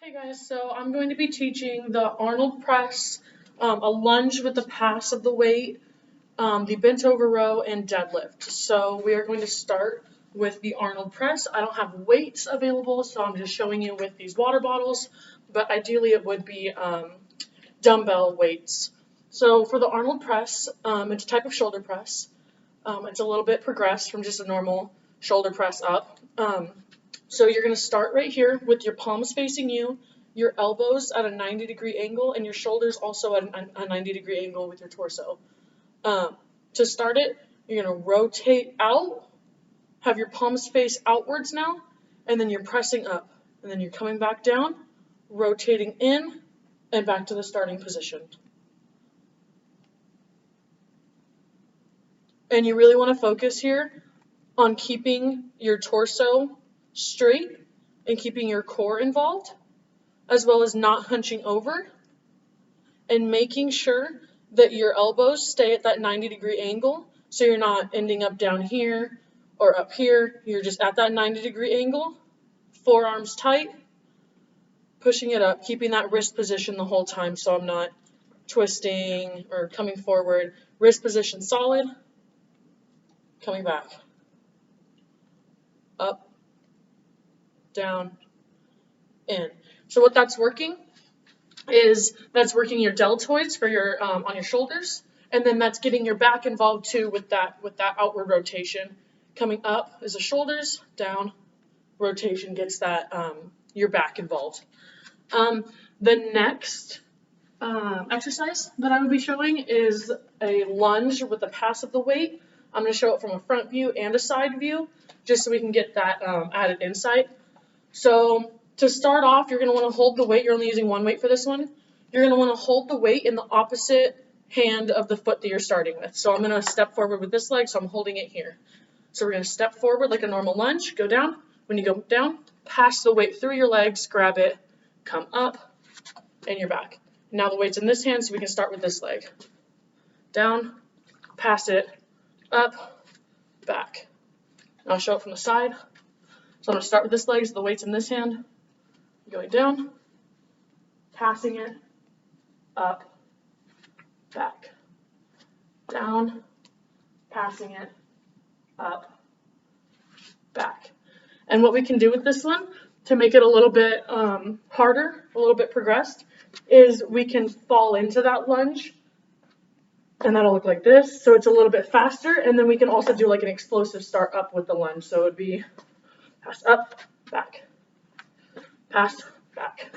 Hey guys, so I'm going to be teaching the Arnold press, a lunge with the pass of the weight, the bent over row, and deadlift. So we are going to start with the Arnold press. I don't have weights available, so I'm just showing you with these water bottles, but ideally it would be dumbbell weights. So for the Arnold press, it's a type of shoulder press. It's a little bit progressed from just a normal shoulder press up. So you're going to start right here with your palms facing you, your elbows at a 90-degree angle, and your shoulders also at a 90-degree angle with your torso. To start it, you're going to rotate out, have your palms face outwards now, and then you're pressing up. And then you're coming back down, rotating in, and back to the starting position. And you really want to focus here on keeping your torso straight and keeping your core involved, as well as not hunching over, and making sure that your elbows stay at that 90-degree angle, so you're not ending up down here or up here. You're just at that 90-degree angle, forearms tight, pushing it up, keeping that wrist position the whole time so I'm not twisting or coming forward. Wrist position solid, coming back, up, down, in. So what that's working is that's working your deltoids for your on your shoulders, and then that's getting your back involved too with that outward rotation. Coming up is the shoulders, down, rotation gets that your back involved. The next exercise that I would be showing is a lunge with the pass of the weight. I'm going to show it from a front view and a side view, just so we can get that added insight. So to start off, you're going to want to hold the weight. You're only using one weight for this one. You're going to want to hold the weight in the opposite hand of the foot that you're starting with. So I'm going to step forward with this leg, so I'm holding it here. So we're going to step forward like a normal lunge, go down. When you go down, pass the weight through your legs, grab it, come up, and you're back. Now the weight's in this hand, so we can start with this leg. Down, pass it, up, back. I'll show it from the side. So I'm going to start with this leg, so the weight's in this hand, going down, passing it, up, back, down, passing it, up, back. And what we can do with this one to make it a little bit harder, a little bit progressed, is we can fall into that lunge, and that'll look like this. So it's a little bit faster, and then we can also do like an explosive start up with the lunge. So it would be pass up, back, pass, back.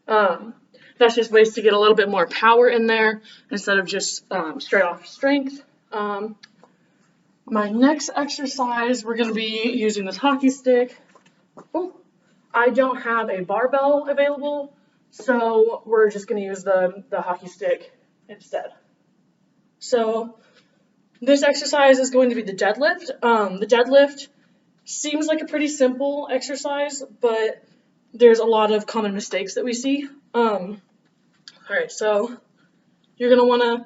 That's just ways to get a little bit more power in there instead of just straight off strength. My next exercise, we're going to be using this hockey stick. Oh, I don't have a barbell available, so we're just going to use the hockey stick instead. So this exercise is going to be the deadlift. The deadlift seems like a pretty simple exercise, but there's a lot of common mistakes that we see. Alright, so you're going to want to,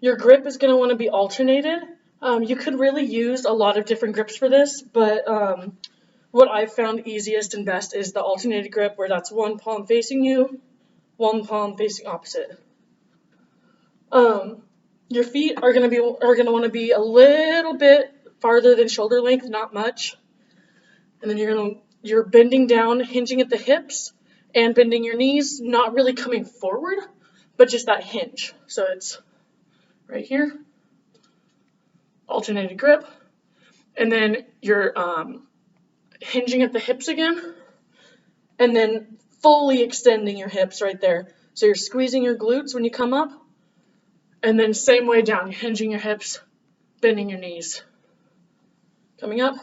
your grip is going to want to be alternated. You could really use a lot of different grips for this, but what I've found easiest and best is the alternated grip, where that's one palm facing you, one palm facing opposite. Your feet are going to want to be a little bit farther than shoulder length, not much. And then you're bending down, hinging at the hips, and bending your knees, not really coming forward, but just that hinge. So it's right here, alternated grip, and then you're hinging at the hips again, and then fully extending your hips right there. So you're squeezing your glutes when you come up, and then same way down, you're hinging your hips, bending your knees, coming up.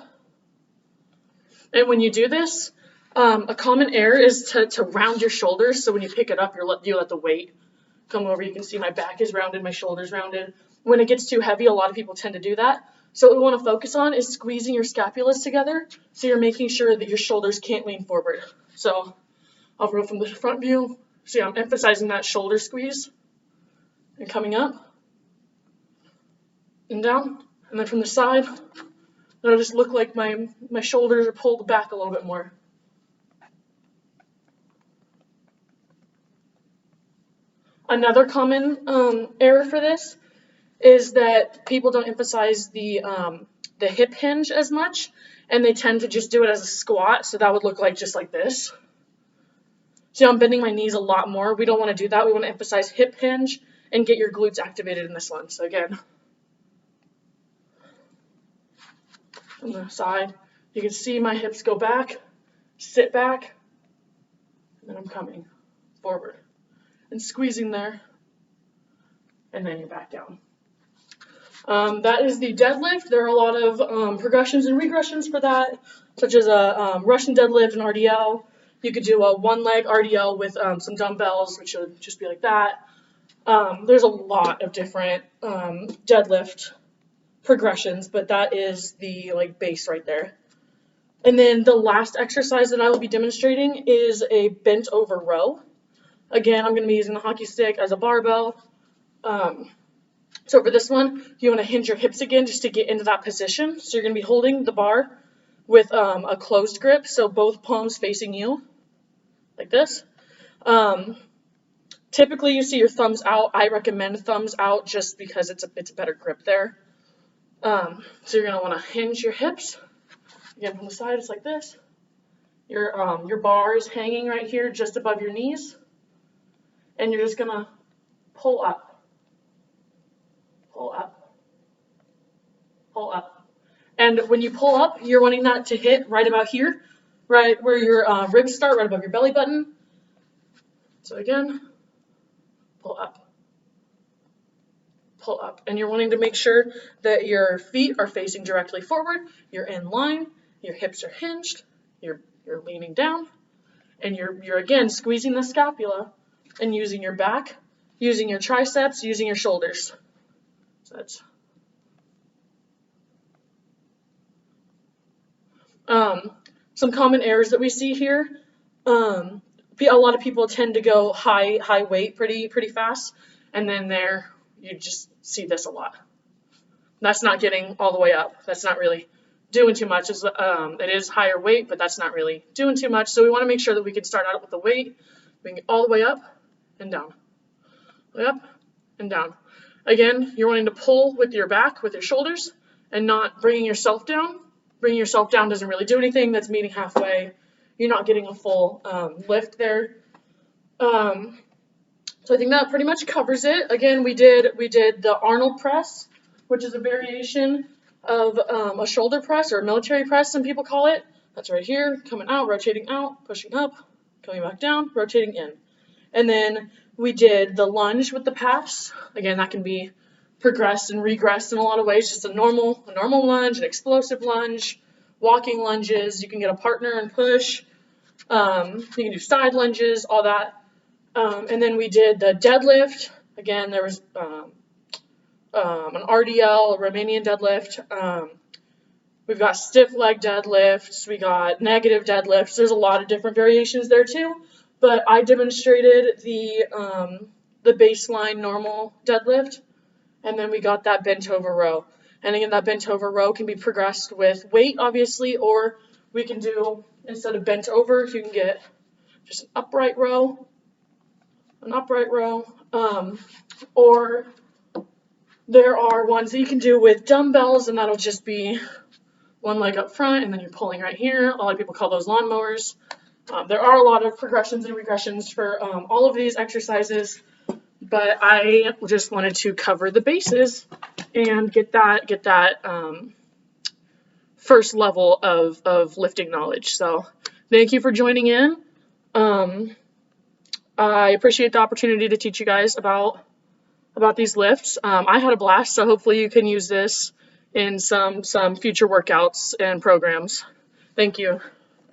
And when you do this, a common error is to round your shoulders. So when you pick it up, you let the weight come over. You can see my back is rounded, my shoulders rounded. When it gets too heavy, a lot of people tend to do that. So what we want to focus on is squeezing your scapulas together, so you're making sure that your shoulders can't lean forward. So I'll go from the front view. See, I'm emphasizing that shoulder squeeze and coming up and down. And then from the side, it'll just look like my shoulders are pulled back a little bit more. Another common error for this is that people don't emphasize the hip hinge as much, and they tend to just do it as a squat, so that would look like just like this. See, I'm bending my knees a lot more. We don't want to do that. We want to emphasize hip hinge and get your glutes activated in this one. So again, from the side, you can see my hips go back, sit back, and then I'm coming forward and squeezing there, and then you're back down. That is the deadlift. There are a lot of progressions and regressions for that, such as a Russian deadlift and RDL. You could do a one-leg RDL with some dumbbells, which would just be like that. There's a lot of different deadlift progressions, but that is the base right there. And then the last exercise that I will be demonstrating is a bent over row. Again, I'm going to be using the hockey stick as a barbell. So for this one, you want to hinge your hips again just to get into that position. So you're going to be holding the bar with a closed grip, so both palms facing you, like this. Typically, you see your thumbs out. I recommend thumbs out just because it's a better grip there. So you're going to want to hinge your hips. Again, from the side, it's like this. Your bar is hanging right here just above your knees. And you're just going to pull up, pull up, pull up. And when you pull up, you're wanting that to hit right about here, right where your ribs start, right above your belly button. So again, pull up, pull up. And you're wanting to make sure that your feet are facing directly forward, you're in line, your hips are hinged, you're leaning down, and you're again squeezing the scapula and using your back, using your triceps, using your shoulders. So that's some common errors that we see here. A lot of people tend to go high weight pretty fast, and then you just see this a lot. That's not getting all the way up. That's not really doing too much. It is higher weight, but that's not really doing too much. So we want to make sure that we can start out with the weight, bring it all the way up and down, way up and down. Again, you're wanting to pull with your back, with your shoulders, and not bringing yourself down. Bringing yourself down doesn't really do anything. That's meeting halfway. You're not getting a full lift there. So I think that pretty much covers it. Again, we did the Arnold press, which is a variation of a shoulder press or a military press, some people call it. That's right here, coming out, rotating out, pushing up, coming back down, rotating in. And then we did the lunge with the pass. Again, that can be progressed and regressed in a lot of ways. Just a normal lunge, an explosive lunge, walking lunges. You can get a partner and push. You can do side lunges, all that. And then we did the deadlift. Again, there was an RDL, a Romanian deadlift. We've got stiff leg deadlifts. We got negative deadlifts. There's a lot of different variations there too. But I demonstrated the baseline normal deadlift, and then we got that bent over row. And again, that bent over row can be progressed with weight, obviously, or we can do, instead of bent over, you can get just an upright row, or there are ones that you can do with dumbbells, and that'll just be one leg up front, and then you're pulling right here. A lot of people call those lawnmowers. There are a lot of progressions and regressions for all of these exercises, but I just wanted to cover the bases and get that first level of lifting knowledge. So thank you for joining in. I appreciate the opportunity to teach you guys about these lifts. I had a blast, so hopefully you can use this in some future workouts and programs. Thank you.